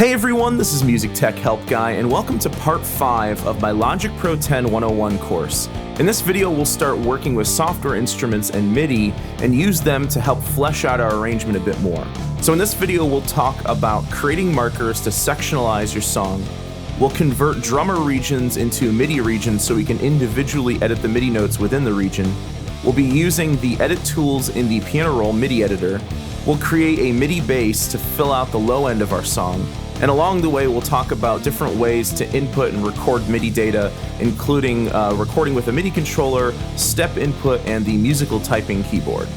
Hey everyone, this is MusicTechHelpGuy, and welcome to part 5 of my Logic Pro 10 101 course. In this video, we'll start working with software instruments and MIDI and use them to help flesh out our arrangement a bit more. So in this video, we'll talk about creating markers to sectionalize your song. We'll convert drummer regions into MIDI regions so we can individually edit the MIDI notes within the region. We'll be using the edit tools in the piano roll MIDI editor. We'll create a MIDI bass to fill out the low end of our song. And along the way, we'll talk about different ways to input and record MIDI data, including recording with a MIDI controller, step input, and the musical typing keyboard.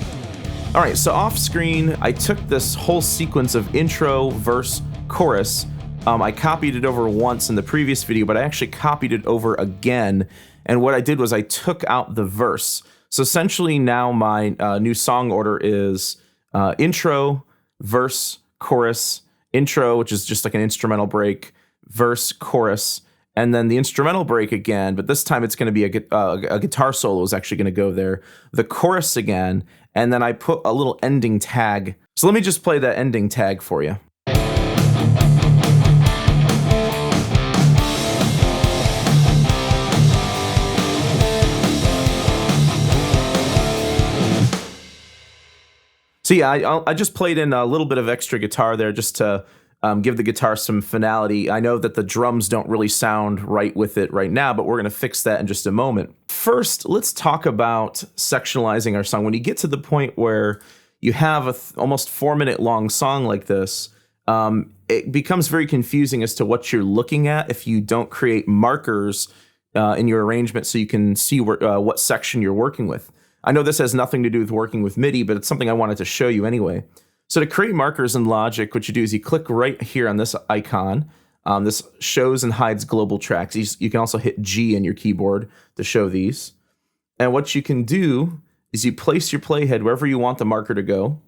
All right, so off screen, I took this whole sequence of intro, verse, chorus. I copied it over once in the previous video, but I actually copied it over again. And what I did was I took out the verse. So essentially now my new song order is intro, verse, chorus, intro, which is just like an instrumental break, verse, chorus, and then the instrumental break again, but this time it's going to be a guitar solo is actually going to go there, the chorus again, and then I put a little ending tag. So let me just play that ending tag for you. So yeah, I just played in a little bit of extra guitar there just to give the guitar some finality. I know that the drums don't really sound right with it right now, but we're going to fix that in just a moment. First, let's talk about sectionalizing our song. When you get to the point where you have a almost 4-minute long song like this, it becomes very confusing as to what you're looking at if you don't create markers in your arrangement so you can see what section you're working with. I know this has nothing to do with working with MIDI, but it's something I wanted to show you anyway. So to create markers in Logic, what you do is you click right here on this icon. This shows and hides global tracks. You can also hit G in your keyboard to show these. And what you can do is you place your playhead wherever you want the marker to go.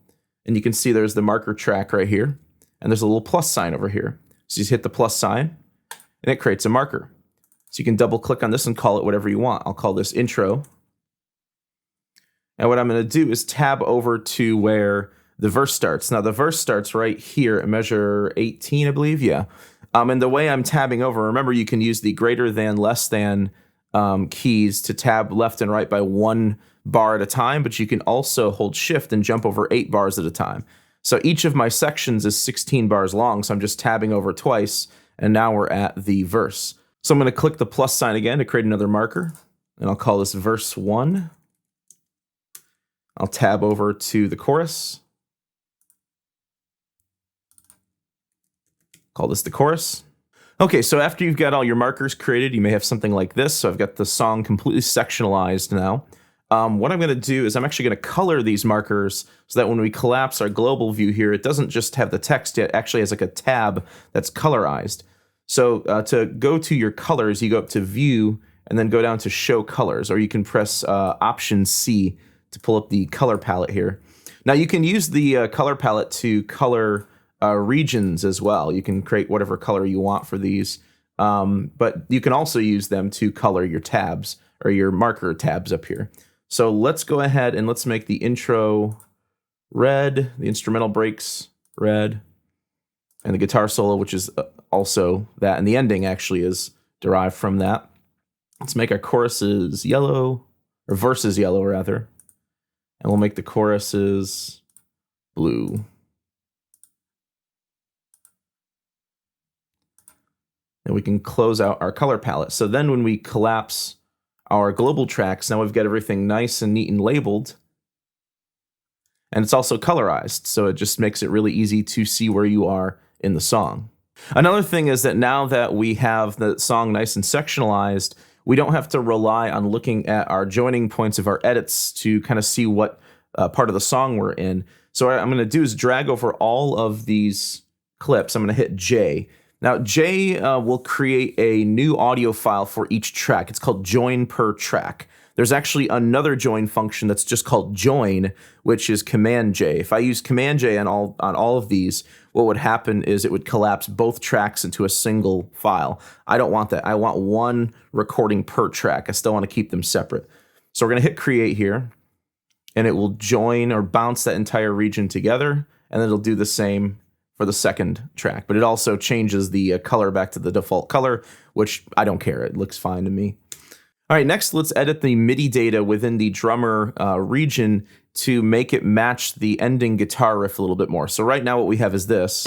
And you can see there's the marker track right here. And there's a little plus sign over here. So you just hit the plus sign, and it creates a marker. So you can double click on this and call it whatever you want. I'll call this intro. And what I'm going to do is tab over to where the verse starts. Now, the verse starts right here at measure 18, I believe. Yeah. And the way I'm tabbing over, remember, you can use the greater than, less than keys to tab left and right by 1 bar at a time, but you can also hold shift and jump over 8 bars at a time. So each of my sections is 16 bars long, so I'm just tabbing over twice, and now we're at the verse. So I'm going to click the plus sign again to create another marker, and I'll call this verse 1. I'll tab over to the chorus. Call this the chorus. Okay, so after you've got all your markers created, you may have something like this. So I've got the song completely sectionalized now. What I'm going to do is I'm actually going to color these markers so that when we collapse our global view here, it doesn't just have the text, it actually has like a tab that's colorized. So to go to your colors, you go up to View and then go down to Show Colors, or you can press Option C to pull up the color palette here. Now you can use the color palette to color regions as well. You can create whatever color you want for these, but you can also use them to color your tabs or your marker tabs up here. So let's go ahead and let's make the intro red, the instrumental breaks red, and the guitar solo, which is also that, and the ending actually is derived from that. Let's make our choruses yellow, or verses yellow rather. And we'll make the choruses blue. And we can close out our color palette. So then when we collapse our global tracks, now we've got everything nice and neat and labeled. And it's also colorized, so it just makes it really easy to see where you are in the song. Another thing is that now that we have the song nice and sectionalized, we don't have to rely on looking at our joining points of our edits to kind of see what part of the song we're in. So what I'm going to do is drag over all of these clips. I'm going to hit J. Now, J will create a new audio file for each track. It's called Join Per Track. There's actually another join function that's just called join, which is Command J. If I use Command J on all of these, what would happen is it would collapse both tracks into a single file. I don't want that. I want one recording per track. I still want to keep them separate. So we're going to hit Create here, and it will join or bounce that entire region together, and then it'll do the same for the second track, but it also changes the color back to the default color, which I don't care. It looks fine to me. All right, next let's edit the MIDI data within the drummer region to make it match the ending guitar riff a little bit more. So right now what we have is this.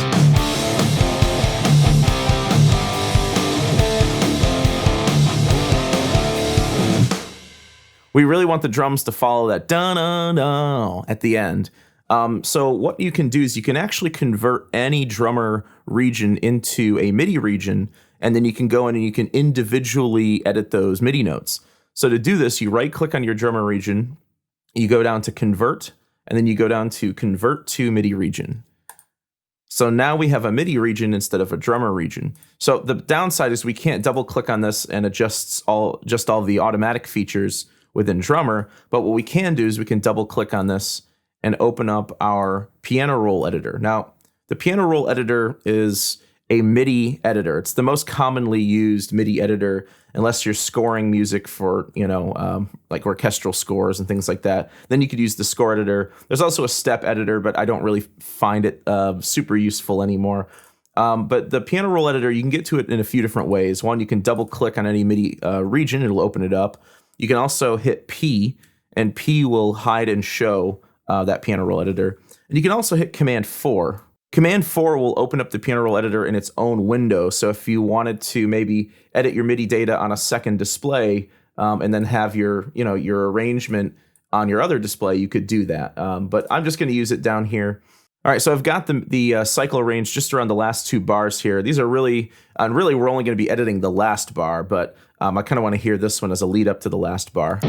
We really want the drums to follow that da-da-da at the end. So what you can do is you can actually convert any drummer region into a MIDI region, and then you can go in and you can individually edit those MIDI notes. So to do this, you right-click on your drummer region, you go down to Convert, and then you go down to Convert to MIDI region. So now we have a MIDI region instead of a drummer region. So the downside is we can't double-click on this and adjust all the automatic features within drummer, but what we can do is we can double-click on this and open up our piano roll editor. Now, the piano roll editor is a MIDI editor. It's the most commonly used MIDI editor, unless you're scoring music for, like orchestral scores and things like that. Then you could use the score editor. There's also a step editor, but I don't really find it super useful anymore. But the piano roll editor, you can get to it in a few different ways. One, you can double click on any MIDI region, it'll open it up. You can also hit P, and P will hide and show that piano roll editor. And you can also hit Command 4. Command 4 will open up the piano roll editor in its own window. So if you wanted to maybe edit your MIDI data on a second display and then have your arrangement on your other display, you could do that. But I'm just going to use it down here. All right, so I've got the cycle range just around the last two bars here. These are really we're only going to be editing the last bar, but I kind of want to hear this one as a lead up to the last bar.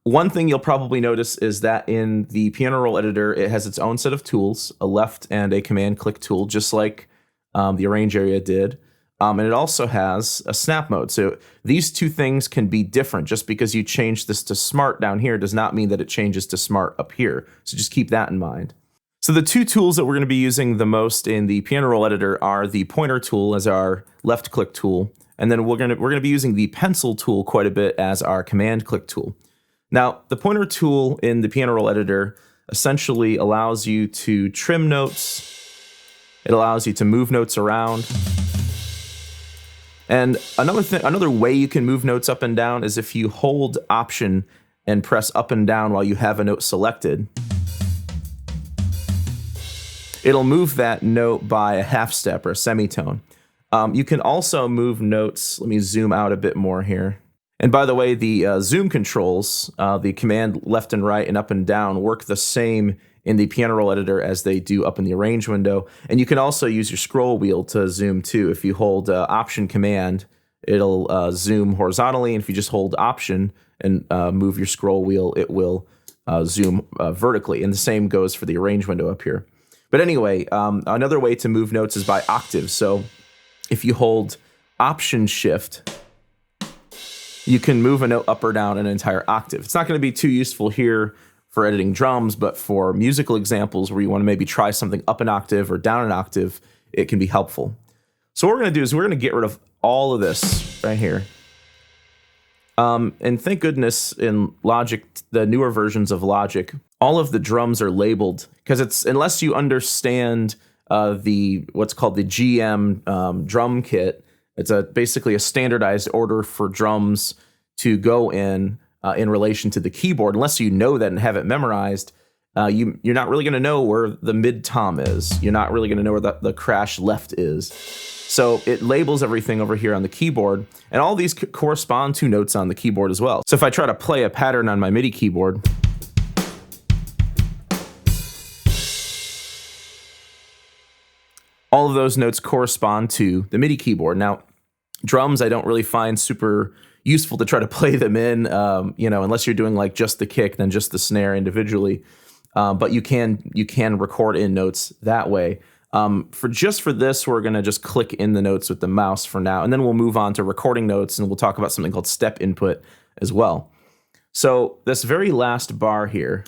One thing you'll probably notice is that in the piano roll editor, it has its own set of tools, a left and a command click tool, just like the arrange area did. And it also has a snap mode. So these two things can be different. Just because you change this to smart down here does not mean that it changes to smart up here. So just keep that in mind. So the two tools that we're going to be using the most in the piano roll editor are the pointer tool as our left click tool. And then we're going to be using the pencil tool quite a bit as our command click tool. Now, the pointer tool in the piano roll editor essentially allows you to trim notes. It allows you to move notes around. And another way you can move notes up and down is if you hold Option and press up and down while you have a note selected. It'll move that note by a half step or a semitone. You can also move notes. Let me zoom out a bit more here. And by the way, the zoom controls, the command left and right and up and down, work the same in the piano roll editor as they do up in the arrange window. And you can also use your scroll wheel to zoom too. If you hold Option Command, it'll zoom horizontally. And if you just hold Option and move your scroll wheel, it will zoom vertically. And the same goes for the arrange window up here. But anyway, another way to move notes is by octave. So if you hold Option Shift, you can move a note up or down an entire octave. It's not going to be too useful here for editing drums, but for musical examples where you want to maybe try something up an octave or down an octave, it can be helpful. So what we're going to do is we're going to get rid of all of this right here. And thank goodness in Logic, the newer versions of Logic, all of the drums are labeled, because it's, unless you understand what's called the GM drum kit, it's basically a standardized order for drums to go in relation to the keyboard. Unless you know that and have it memorized, you're not really going to know where the mid tom is. You're not really going to know where the crash left is. So it labels everything over here on the keyboard, and all these correspond to notes on the keyboard as well. So if I try to play a pattern on my MIDI keyboard, all of those notes correspond to the MIDI keyboard. Now, drums I don't really find super useful to try to play them in, unless you're doing like just the kick, then just the snare individually. But you can record in notes that way. For this, we're going to just click in the notes with the mouse for now, and then we'll move on to recording notes, and we'll talk about something called step input as well. So this very last bar here,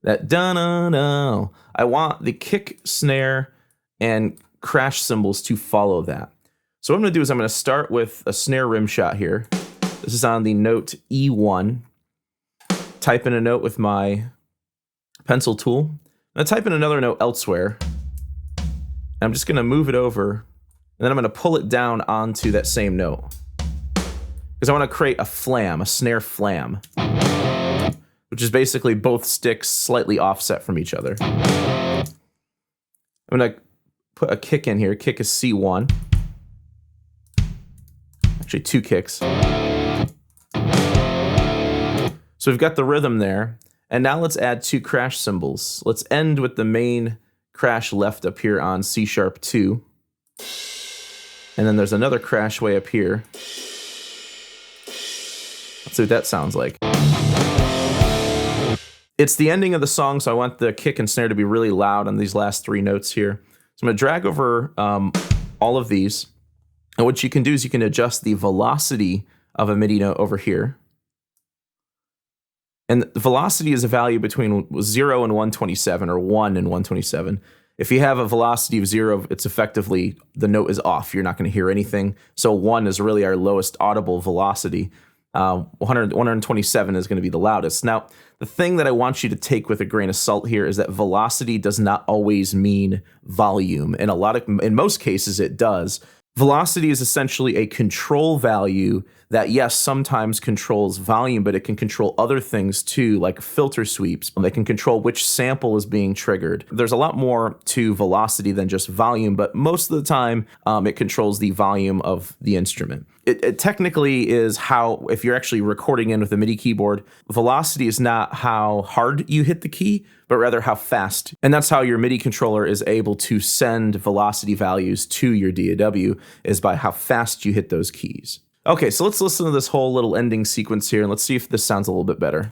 that da-na-na, I want the kick, snare, and crash cymbals to follow that. So what I'm going to do is I'm going to start with a snare rim shot here. This is on the note E1. Type in a note with my pencil tool. I'm going to type in another note elsewhere. I'm just going to move it over, and then I'm going to pull it down onto that same note. Because I want to create a flam, a snare flam, which is basically both sticks slightly offset from each other. I'm going to put a kick in here. Kick is C1. Actually, 2 kicks. So we've got the rhythm there. And now let's add 2 crash cymbals. Let's end with the main crash left up here on C-sharp 2. And then there's another crash way up here. Let's see what that sounds like. It's the ending of the song, so I want the kick and snare to be really loud on these last 3 notes here. So I'm going to drag over all of these. And what you can do is you can adjust the velocity of a MIDI note over here. And the velocity is a value between 0 and 127, or 1 and 127. If you have a velocity of 0, it's effectively, the note is off. You're not going to hear anything. So 1 is really our lowest audible velocity. 127 is going to be the loudest. Now, the thing that I want you to take with a grain of salt here is that velocity does not always mean volume. In most cases, it does. Velocity is essentially a control value that, yes, sometimes controls volume, but it can control other things too, like filter sweeps. They can control which sample is being triggered. There's a lot more to velocity than just volume, but most of the time, it controls the volume of the instrument. It technically is how, if you're actually recording in with a MIDI keyboard, velocity is not how hard you hit the key, but rather how fast. And that's how your MIDI controller is able to send velocity values to your DAW, is by how fast you hit those keys. Okay, so let's listen to this whole little ending sequence here, and let's see if this sounds a little bit better.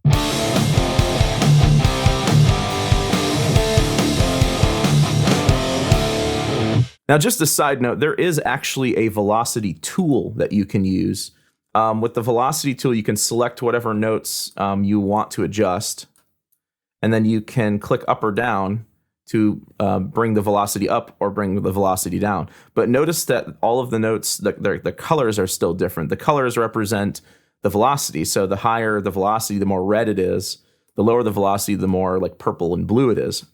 Now, just a side note, there is actually a velocity tool that you can use. With the velocity tool, you can select whatever notes you want to adjust, and then you can click up or down to bring the velocity up or bring the velocity down. But notice that all of the notes, the colors are still different. The colors represent the velocity. So the higher the velocity, the more red it is. The lower the velocity, the more like purple and blue it is.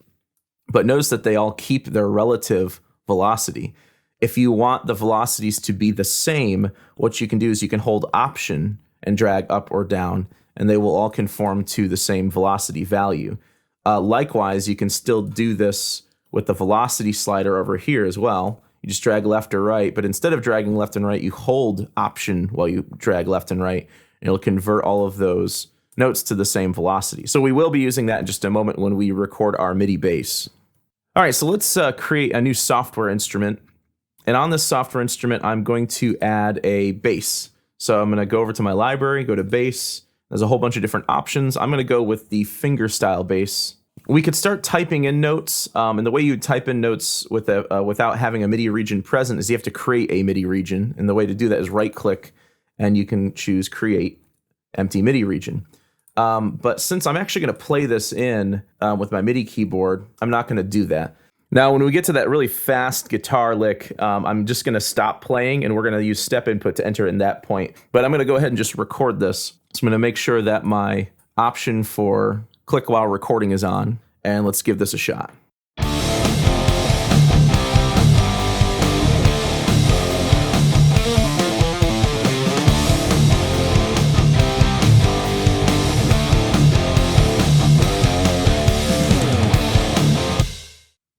But notice that they all keep their relative velocity. If you want the velocities to be the same, what you can do is you can hold Option and drag up or down, and they will all conform to the same velocity value. Likewise, you can still do this with the velocity slider over here as well. You just drag left or right, but instead of dragging left and right, you hold Option while you drag left and right, and it'll convert all of those notes to the same velocity. So we will be using that in just a moment when we record our MIDI bass. All right, so let's create a new software instrument. And on this software instrument, I'm going to add a bass. So I'm going to go over to my library, go to bass. There's a whole bunch of different options. I'm going to go with the fingerstyle bass. We could start typing in notes, and the way you type in notes without having a MIDI region present is you have to create a MIDI region. And the way to do that is right-click, and you can choose Create Empty MIDI Region. But since I'm actually going to play this in with my MIDI keyboard, I'm not going to do that. Now, when we get to that really fast guitar lick, I'm just going to stop playing, and we're going to use step input to enter in that point. But I'm going to go ahead and just record this. So I'm going to make sure that my option for click while recording is on, and let's give this a shot.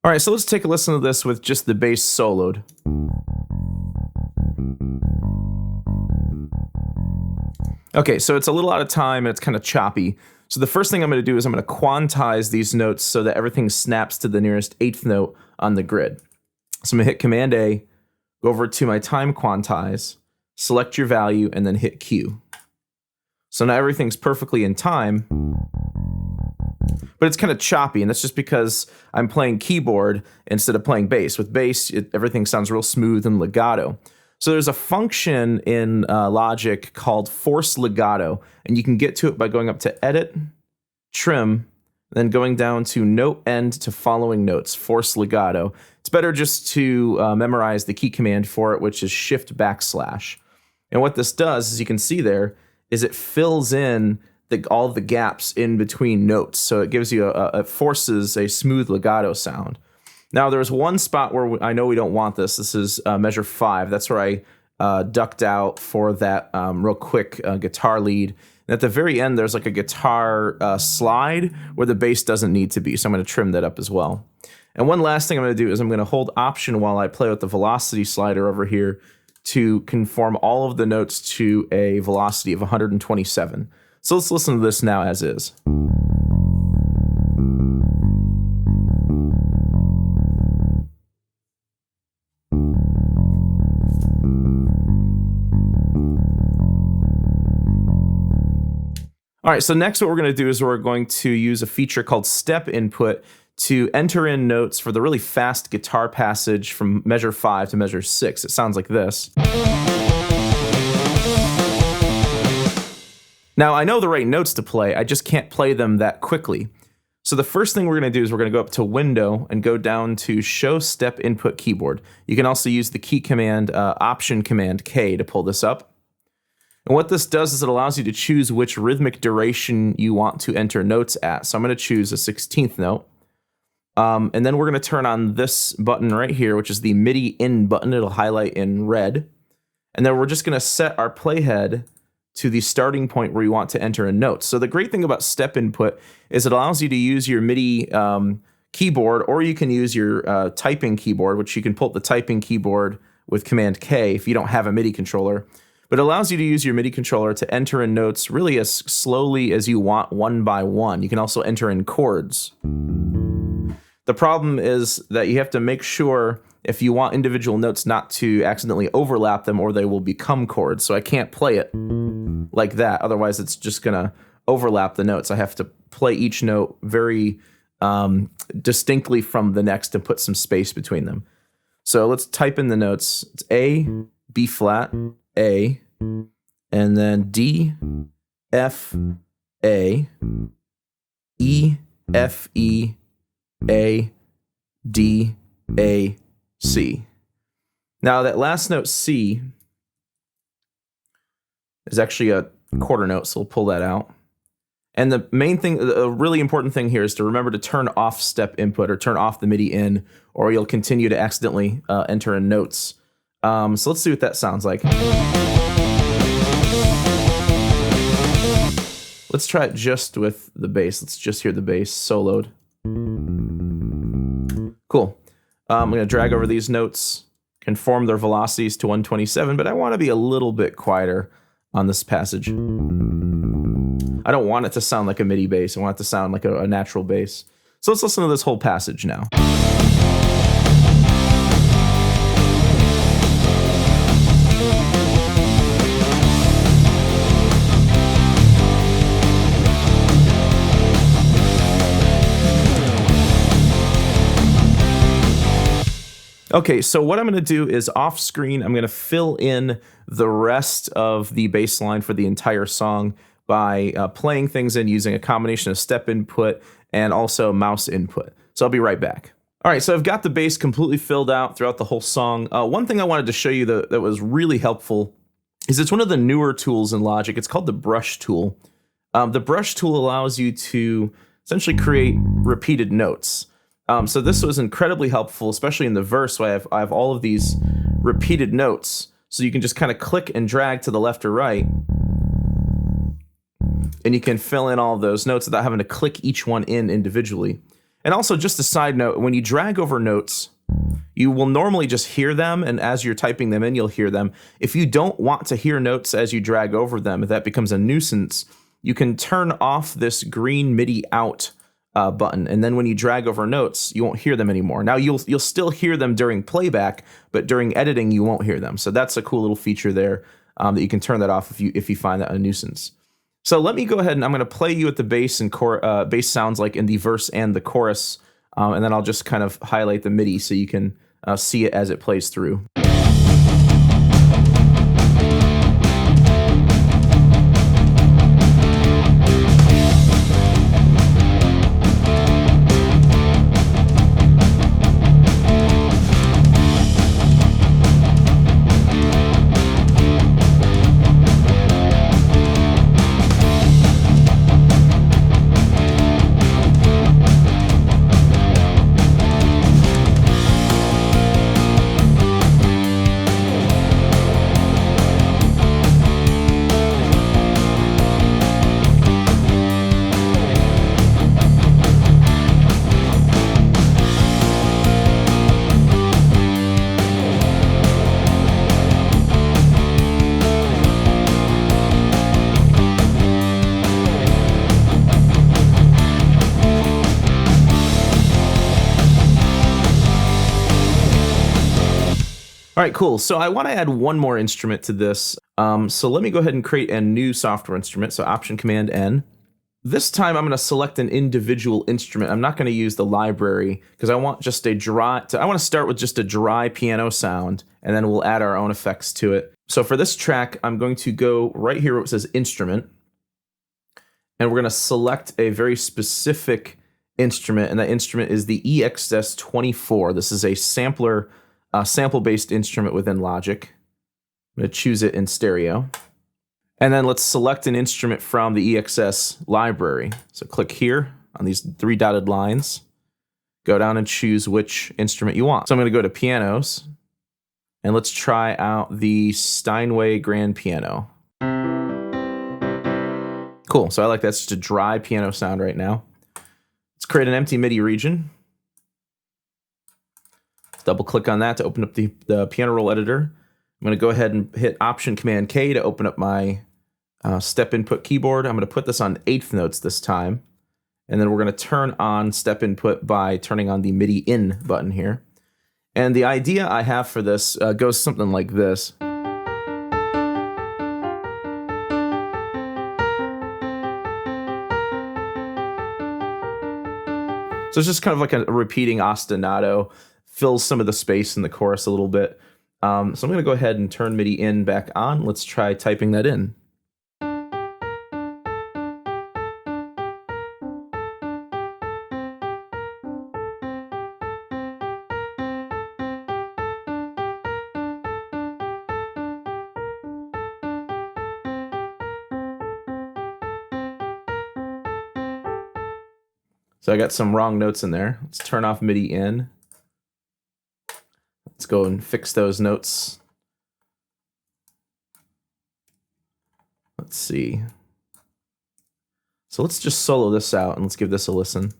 All right, so let's take a listen to this with just the bass soloed. Okay, so it's a little out of time and it's kind of choppy. So the first thing I'm going to do is I'm going to quantize these notes so that everything snaps to the nearest eighth note on the grid. So I'm going to hit Command A, go over to my time quantize, select your value, and then hit Q. So now everything's perfectly in time, but it's kind of choppy, and that's just because I'm playing keyboard instead of playing bass. With bass, everything sounds real smooth and legato. So there's a function in Logic called Force Legato, and you can get to it by going up to Edit, Trim, then going down to Note End to Following Notes, Force Legato. It's better just to memorize the key command for it, which is Shift \\. And what this does, as you can see there, is it fills in all of the gaps in between notes. So it gives you it forces a smooth legato sound. Now there's one spot where I know we don't want this. This is measure 5. That's where I ducked out for that real quick guitar lead. And at the very end, there's like a guitar slide where the bass doesn't need to be. So I'm going to trim that up as well. And one last thing I'm going to do is I'm going to hold Option while I play with the velocity slider over here to conform all of the notes to a velocity of 127. So let's listen to this now as is. All right, so next what we're going to do is we're going to use a feature called step input to enter in notes for the really fast guitar passage from measure 5 to measure 6. It sounds like this. Now, I know the right notes to play, I just can't play them that quickly. So the first thing we're going to do is we're going to go up to Window and go down to Show Step Input Keyboard. You can also use the key command, Option Command K to pull this up. And what this does is it allows you to choose which rhythmic duration you want to enter notes at. So I'm going to choose a 16th note. And then we're going to turn on this button right here, which is the MIDI in button. It'll highlight in red. And then we're just going to set our playhead to the starting point where you want to enter a note. So the great thing about step input is it allows you to use your MIDI keyboard, or you can use your typing keyboard, which you can pull up the typing keyboard with Command K if you don't have a MIDI controller. But it allows you to use your MIDI controller to enter in notes really as slowly as you want, one by one. You can also enter in chords. The problem is that you have to make sure if you want individual notes not to accidentally overlap them or they will become chords. So I can't play it like that. Otherwise, it's just going to overlap the notes. I have to play each note very distinctly from the next and put some space between them. So let's type in the notes. It's A, B flat, A, and then D, F, A, E, F, E, A, D, A, C. Now that last note C is actually a quarter note, so we'll pull that out. And the main thing, a really important thing here is to remember to turn off step input or turn off the MIDI in, or you'll continue to accidentally enter in notes. So let's see what that sounds like. Let's try it just with the bass. Let's just hear the bass soloed. Cool. I'm going to drag over these notes, conform their velocities to 127, but I want to be a little bit quieter on this passage. I don't want it to sound like a MIDI bass. I want it to sound like a natural bass. So let's listen to this whole passage now. Okay, so what I'm going to do is off screen, I'm going to fill in the rest of the bass line for the entire song by playing things in using a combination of step input and also mouse input. So I'll be right back. All right, so I've got the bass completely filled out throughout the whole song. One thing I wanted to show you that was really helpful is it's one of the newer tools in Logic. It's called the brush tool. The brush tool allows you to essentially create repeated notes. So this was incredibly helpful, especially in the verse, where I have all of these repeated notes. So you can just kind of click and drag to the left or right, and you can fill in all of those notes without having to click each one in individually. And also, just a side note, when you drag over notes, you will normally just hear them, and as you're typing them in, you'll hear them. If you don't want to hear notes as you drag over them, if that becomes a nuisance, you can turn off this green MIDI out button, and then when you drag over notes, you won't hear them anymore. Now you'll still hear them during playback, but during editing you won't hear them. So that's a cool little feature there that you can turn that off if you find that a nuisance. So let me go ahead and I'm going to play you what the bass and bass sounds like in the verse and the chorus, and then I'll just kind of highlight the MIDI so you can see it as it plays through. All right, cool. So I want to add one more instrument to this. So let me go ahead and create a new software instrument. So Option Command N. This time I'm going to select an individual instrument. I'm not going to use the library because I want just a dry, I want to start with just a dry piano sound, and then we'll add our own effects to it. So for this track, I'm going to go right here where it says instrument, and we're going to select a very specific instrument, and that instrument is the EXS24. This is a sampler, sample-based instrument within Logic. I'm going to choose it in stereo. And then let's select an instrument from the EXS library. So click here on these three dotted lines. Go down and choose which instrument you want. So I'm going to go to pianos, and let's try out the Steinway grand piano. Cool, so I like that. It's just a dry piano sound right now. Let's create an empty MIDI region. Double click on that to open up the piano roll editor. I'm going to go ahead and hit Option Command K to open up my step input keyboard. I'm going to put this on 8th notes this time. And then we're going to turn on step input by turning on the MIDI in button here. And the idea I have for this goes something like this. So it's just kind of like a repeating ostinato, fills some of the space in the chorus a little bit. So I'm going to go ahead and turn MIDI in back on. Let's try typing that in. So I got some wrong notes in there. Let's turn off MIDI in. Let's go and fix those notes. Let's see. So let's just solo this out and let's give this a listen.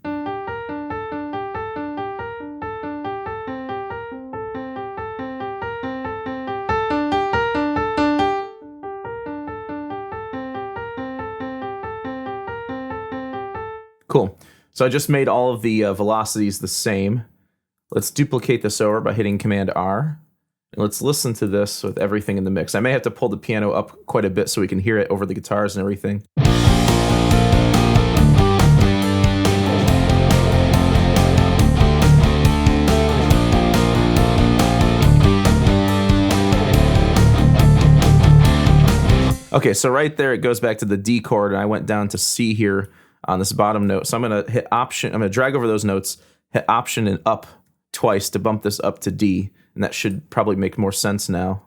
Cool. So I just made all of the velocities the same. Let's duplicate this over by hitting Command R. And let's listen to this with everything in the mix. I may have to pull the piano up quite a bit so we can hear it over the guitars and everything. Okay, so right there it goes back to the D chord, and I went down to C here on this bottom note. So I'm going to hit Option, I'm going to drag over those notes, hit Option and up twice to bump this up to D, and that should probably make more sense now.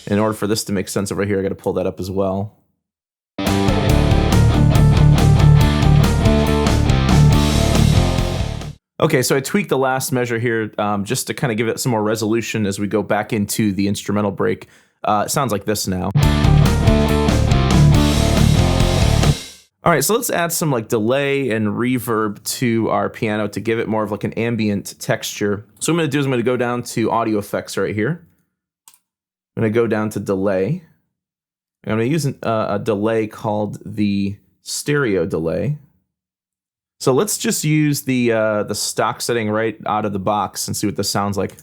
In order for this to make sense over here, I got to pull that up as well. Okay, so I tweaked the last measure here just to kind of give it some more resolution as we go back into the instrumental break. It sounds like this now. All right, so let's add some like delay and reverb to our piano to give it more of like an ambient texture. So what I'm going to do is I'm going to go down to audio effects right here. I'm going to go down to delay. I'm going to use a delay called the stereo delay. So let's just use the stock setting right out of the box and see what this sounds like.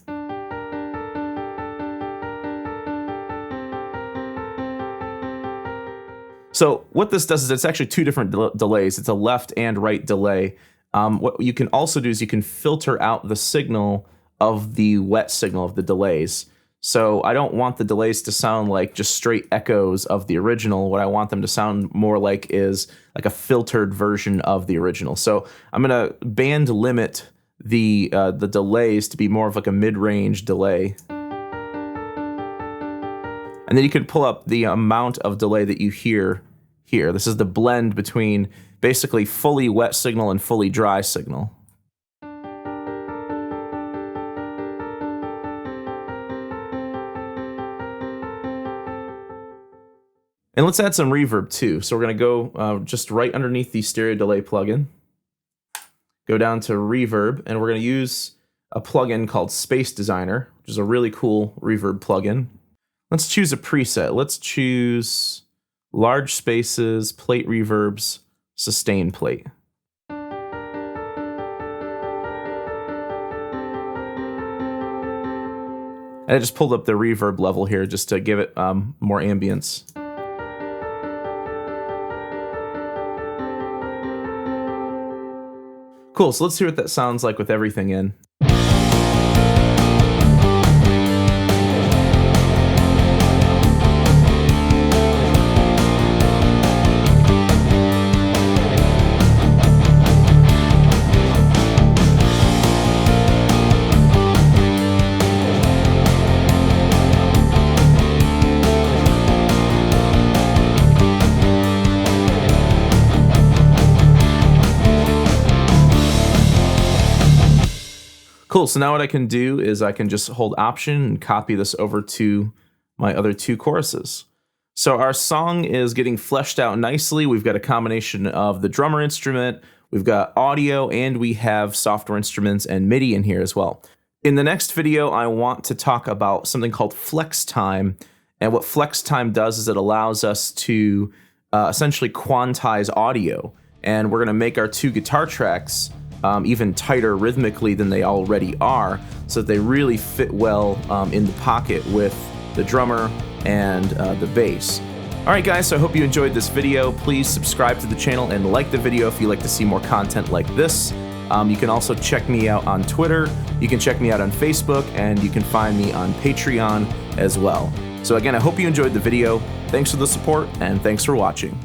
So what this does is it's actually two different delays. It's a left and right delay. What you can also do is you can filter out the signal of the wet signal of the delays. So I don't want the delays to sound like just straight echoes of the original. What I want them to sound more like is like a filtered version of the original. So I'm going to band limit the delays to be more of like a mid-range delay. And then you can pull up the amount of delay that you hear here. This is the blend between basically fully wet signal and fully dry signal. And let's add some reverb too. So we're going to go just right underneath the stereo delay plugin. Go down to reverb, and we're going to use a plugin called Space Designer, which is a really cool reverb plugin. Let's choose a preset. Let's choose large spaces, plate reverbs, sustain plate. And I just pulled up the reverb level here just to give it more ambience. Cool, so let's hear what that sounds like with everything in. Cool, so now what I can do is I can just hold Option and copy this over to my other two choruses. So our song is getting fleshed out nicely. We've got a combination of the drummer instrument, we've got audio, and we have software instruments and MIDI in here as well. In the next video, I want to talk about something called flex time. And what flex time does is it allows us to essentially quantize audio. And we're going to make our two guitar tracks even tighter rhythmically than they already are, so that they really fit well in the pocket with the drummer and the bass. Alright guys, so I hope you enjoyed this video. Please subscribe to the channel and like the video if you like to see more content like this. You can also check me out on Twitter, you can check me out on Facebook, and you can find me on Patreon as well. So again, I hope you enjoyed the video. Thanks for the support, and thanks for watching.